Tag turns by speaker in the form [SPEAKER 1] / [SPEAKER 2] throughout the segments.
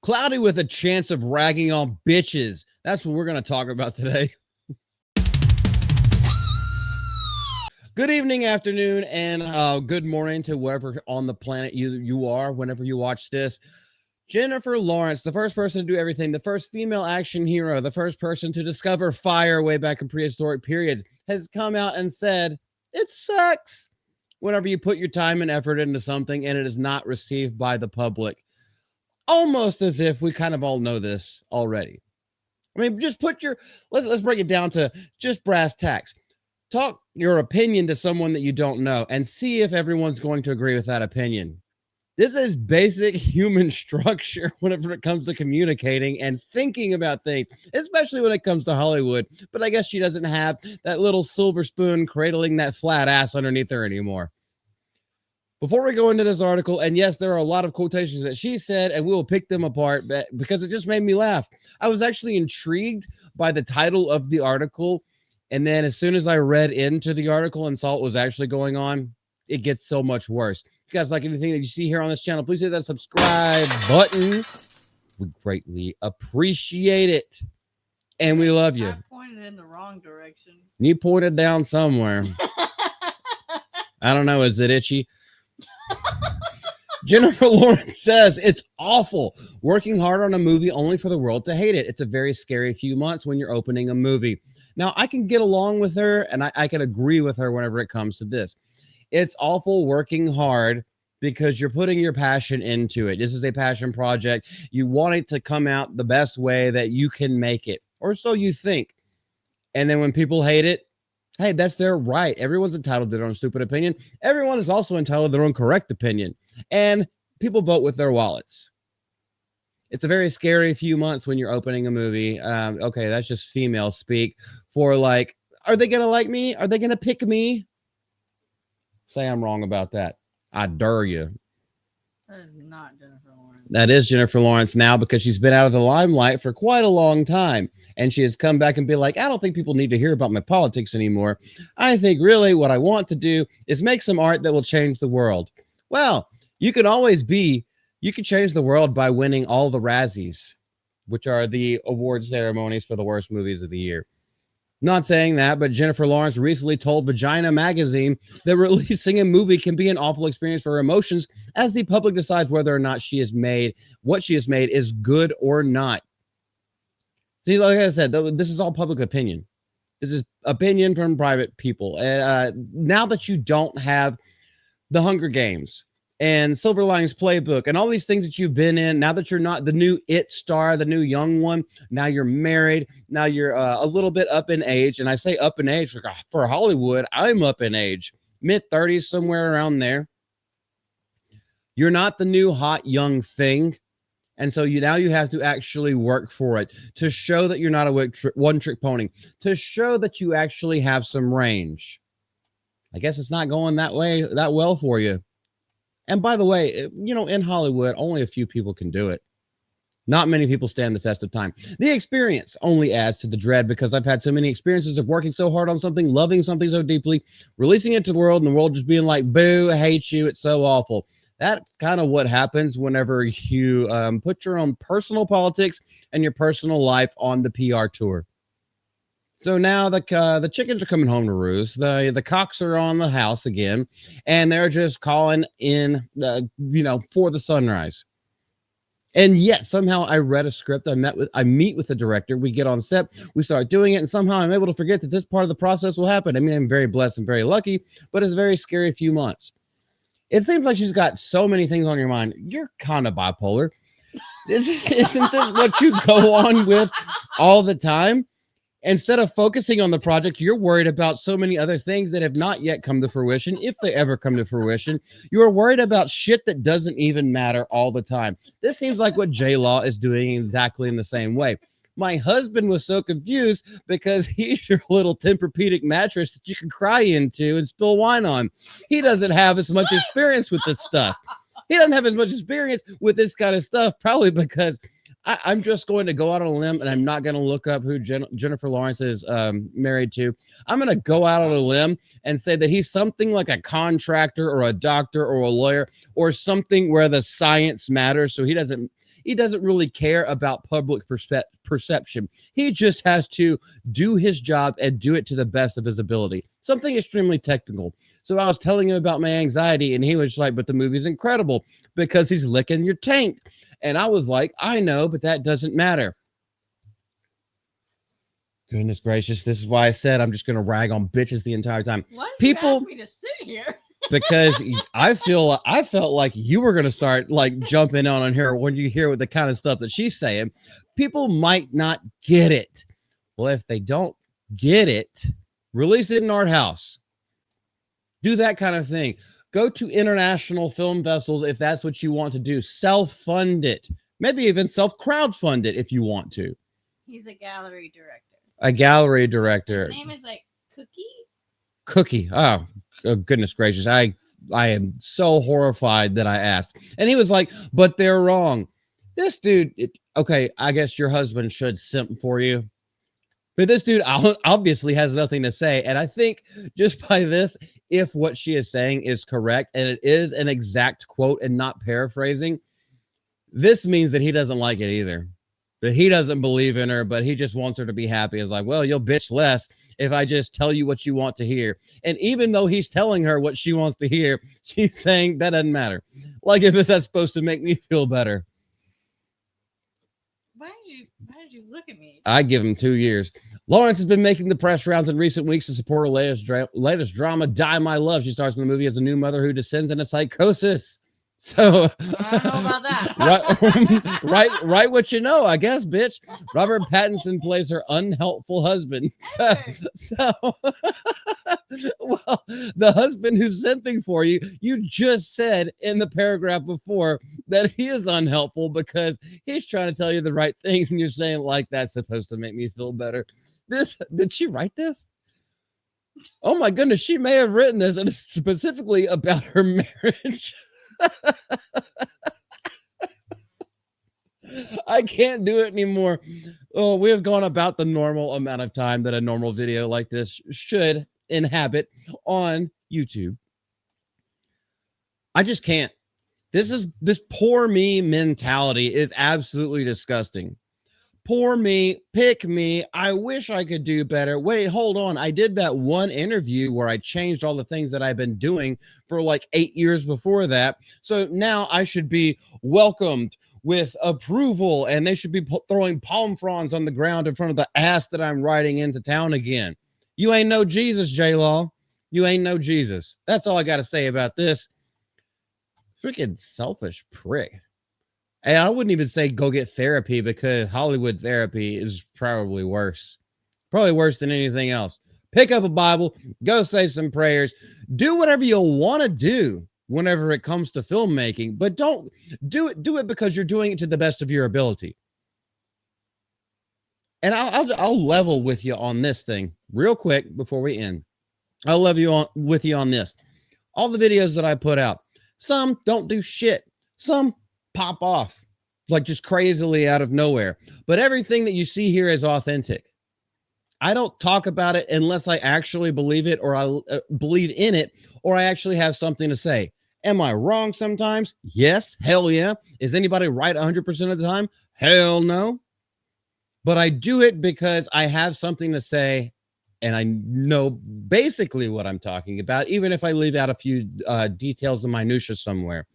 [SPEAKER 1] cloudy with a chance of ragging on bitches. That's what we're going to talk about today. Good evening, afternoon, and good morning to wherever on the planet you are whenever you watch this. Jennifer Lawrence, the first person to do everything, the first female action hero, the first person to discover fire way back in prehistoric periods, has come out and said, it sucks whenever you put your time and effort into something and it is not received by the public. Almost as if we kind of all know this already. I mean, just let's break it down to just brass tacks. Talk your opinion to someone that you don't know and see if everyone's going to agree with that opinion. This is basic human structure whenever it comes to communicating and thinking about things, especially when it comes to Hollywood. But I guess she doesn't have that little silver spoon cradling that flat ass underneath her anymore. Before we go into this article, and yes, there are a lot of quotations that she said, and we will pick them apart because it just made me laugh. I was actually intrigued by the title of the article. And then as soon as I read into the article and saw what was actually going on, it gets so much worse. If you guys like anything that you see here on this channel, please hit that subscribe button. We greatly appreciate it. And we love you.
[SPEAKER 2] I pointed in the wrong direction.
[SPEAKER 1] You pointed down somewhere. I don't know. Is it itchy? Jennifer Lawrence says it's awful working hard on a movie only for the world to hate it. It's a very scary few months when you're opening a movie. Now, I can get along with her, and I can agree with her whenever it comes to this. It's awful working hard because you're putting your passion into it. This is a passion project. You want it to come out the best way that you can make it, or so you think. And then when people hate it, hey, that's their right. Everyone's entitled to their own stupid opinion. Everyone is also entitled to their own correct opinion. And people vote with their wallets. It's a very scary few months when you're opening a movie. Okay, that's just female speak for like, are they going to like me? Are they going to pick me? Say I'm wrong about that. I dare you.
[SPEAKER 2] That is not Jennifer Lawrence.
[SPEAKER 1] That is Jennifer Lawrence now because she's been out of the limelight for quite a long time. And she has come back and be like, I don't think people need to hear about my politics anymore. I think really what I want to do is make some art that will change the world. Well, you can change the world by winning all the Razzies, which are the award ceremonies for the worst movies of the year. Not saying that, but Jennifer Lawrence recently told Vagina magazine that releasing a movie can be an awful experience for her emotions as the public decides whether or not what she has made is good or not. See, like I said, this is all public opinion. This is opinion from private people. And now that you don't have the Hunger Games and Silver Linings Playbook and all these things that you've been in, now that you're not the new it star, the new young one, now you're married, now you're a little bit up in age. And I say up in age for Hollywood, I'm up in age, mid-30s, somewhere around there. You're not the new hot young thing. And so you have to actually work for it to show that you're not a one-trick pony, to show that you actually have some range. I guess it's not going that well for you. And by the way, in Hollywood, only a few people can do it. Not many people stand the test of time. The experience only adds to the dread because I've had so many experiences of working so hard on something, loving something so deeply, releasing it to the world, and the world just being like, boo, I hate you. It's so awful. That's kind of what happens whenever you put your own personal politics and your personal life on the PR tour. So now the chickens are coming home to roost. The cocks are on the house again, and they're just calling in, for the sunrise. And yet somehow I read a script. I meet with the director. We get on set. We start doing it, and somehow I'm able to forget that this part of the process will happen. I mean, I'm very blessed and very lucky, but it's a very scary few months. It seems like she's got so many things on your mind. You're kind of bipolar. Isn't this what you go on with all the time? Instead of focusing on the project, you're worried about so many other things that have not yet come to fruition. If they ever come to fruition, you're worried about shit that doesn't even matter all the time. This seems like what J-Law is doing exactly in the same way. My husband was so confused because he's your little Tempur-Pedic mattress that you can cry into and spill wine on. He doesn't have as much experience with this stuff. He doesn't have as much experience with this kind of stuff, probably because I'm just going to go out on a limb and I'm not going to look up who Jennifer Lawrence is married to. I'm going to go out on a limb and say that he's something like a contractor or a doctor or a lawyer or something where the science matters. So he doesn't, he doesn't really care about public perception. He just has to do his job and do it to the best of his ability. Something extremely technical. So I was telling him about my anxiety, and he was like, but the movie's incredible because he's licking your taint. And I was like, I know, but that doesn't matter. Goodness gracious, this is why I said I'm just going to rag on bitches the entire time.
[SPEAKER 2] Why did
[SPEAKER 1] People,
[SPEAKER 2] you ask me to sit here?
[SPEAKER 1] because I felt like you were going to start like jumping on her when you hear the kind of stuff that she's saying. People might not get it. Well, if they don't get it, release it in art house. Do that kind of thing. Go to international film festivals if that's what you want to do. Self-fund it. Maybe even self-crowdfund it if you want to.
[SPEAKER 2] He's a gallery director.
[SPEAKER 1] A gallery director.
[SPEAKER 2] His name is like
[SPEAKER 1] Cookie. Oh, goodness gracious. I am so horrified that I asked. And he was like, but they're wrong. This dude, okay, I guess your husband should simp for you. But this dude obviously has nothing to say. And I think just by this, if what she is saying is correct, and it is an exact quote and not paraphrasing, this means that he doesn't like it either. That he doesn't believe in her, but he just wants her to be happy. It's like, well, you'll bitch less if I just tell you what you want to hear. And even though he's telling her what she wants to hear, she's saying that doesn't matter. Like if that's supposed to make me feel better.
[SPEAKER 2] Why did you look at me?
[SPEAKER 1] I give him 2 years. Lawrence has been making the press rounds in recent weeks to support her latest drama, Die My Love. She stars in the movie as a new mother who descends into psychosis. So
[SPEAKER 2] I don't know about that.
[SPEAKER 1] right what you know, I guess, bitch. Robert Pattinson plays her unhelpful husband. So well, the husband who's simping for you, you just said in the paragraph before that he is unhelpful because he's trying to tell you the right things, and you're saying like that's supposed to make me feel better. Did she write this? Oh my goodness, she may have written this, and it's specifically about her marriage. I can't do it anymore. Oh, we have gone about the normal amount of time that a normal video like this should inhabit on YouTube. I just can't. This poor me mentality is absolutely disgusting. Poor me, pick me. I wish I could do better. Wait, hold on. I did that one interview where I changed all the things that I've been doing for like 8 years before that. So now I should be welcomed with approval, and they should be throwing palm fronds on the ground in front of the ass that I'm riding into town again. You ain't no Jesus, J-Law. You ain't no Jesus. That's all I got to say about this. Freaking selfish prick. And I wouldn't even say go get therapy because Hollywood therapy is probably worse. Probably worse than anything else. Pick up a Bible, go say some prayers, do whatever you want to do whenever it comes to filmmaking, but don't do it because you're doing it to the best of your ability. And I'll level with you on this thing real quick before we end. I'll level with you on this. All the videos that I put out, some don't do shit. Some pop off like just crazily out of nowhere. But everything that you see here is authentic. I don't talk about it unless I actually believe it, or I believe in it, or I actually have something to say. Am I wrong sometimes? Yes. Hell yeah. Is anybody right 100% of the time? Hell no. But I do it because I have something to say, and I know basically what I'm talking about, even if I leave out a few details and minutia somewhere.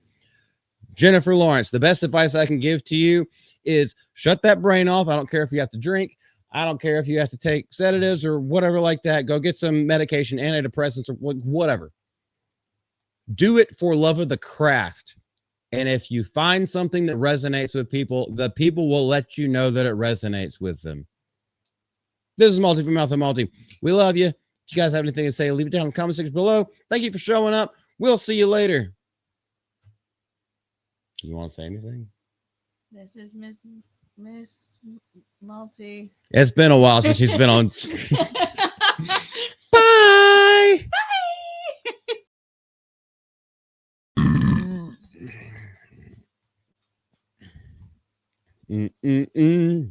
[SPEAKER 1] Jennifer Lawrence, the best advice I can give to you is shut that brain off. I don't care if you have to drink. I don't care if you have to take sedatives or whatever like that. Go get some medication, antidepressants, or whatever. Do it for love of the craft. And if you find something that resonates with people, the people will let you know that it resonates with them. This is Multi from Mouth and Multi. We love you. If you guys have anything to say, leave it down in the comment section below. Thank you for showing up. We'll see you later. You want to say anything?
[SPEAKER 2] This is Miss Multi.
[SPEAKER 1] It's been a while since she's been on. Bye. Bye.